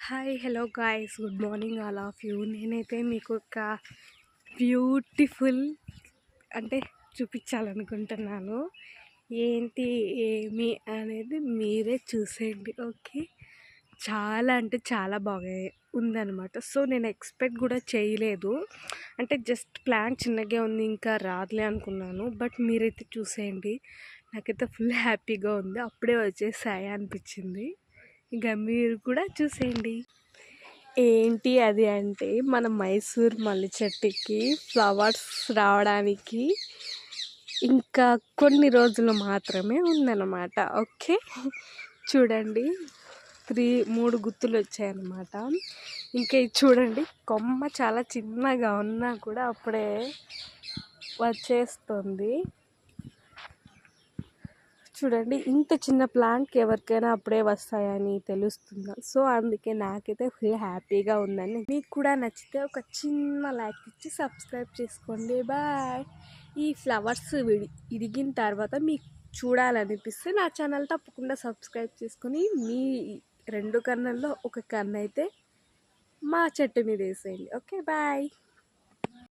Hi hello guys good morning all of you. నేనైతే మీకు ఒక బ్యూటిఫుల్ అంటే చూపించాలనుకుంటున్నాను. ఏంటి ఏమి అనేది మీరే చూసేయండి. ఓకే, చాలా అంటే చాలా బాగా ఉందన్నమాట. సో నేను ఎక్స్పెక్ట్ కూడా చేయలేదు. అంటే జస్ట్ ప్లాన్ చిన్నగా ఉంది, ఇంకా రాదులే అనుకున్నాను. బట్ మీరైతే చూసేయండి, నాకైతే ఫుల్ హ్యాపీగా ఉంది. అప్పుడే వచ్చేసాయి అనిపించింది. ఇంకా మీరు కూడా చూసేయండి. ఏంటి అది అంటే మన మైసూర్ మల్లె చెట్టుకి ఫ్లవర్స్ రావడానికి ఇంకా కొన్ని రోజులు మాత్రమే ఉందన్నమాట. ఓకే, చూడండి, మూడు గుత్తులు వచ్చాయన్నమాట. ఇంకా ఇది చూడండి, కొమ్మ చాలా చిన్నగా ఉన్నా కూడా అప్పుడే వచ్చేస్తుంది. చూడండి, ఇంత చిన్న ప్లాంట్కి ఎవరికైనా అప్పుడే వస్తాయని తెలుస్తుందా? సో అందుకే నాకైతే ఫుల్ హ్యాపీగా ఉందని. మీకు కూడా నచ్చితే ఒక చిన్న లైక్ ఇచ్చి సబ్స్క్రైబ్ చేసుకోండి. బాయ్. ఈ ఫ్లవర్స్ ఇరిగిన తర్వాత మీకు చూడాలనిపిస్తే నా ఛానల్ తప్పకుండా సబ్స్క్రైబ్ చేసుకొని మీ 2 కన్నుల్లో ఒక కన్ను అయితే మా చెట్టు మీద వేసేయండి. Okay, bye.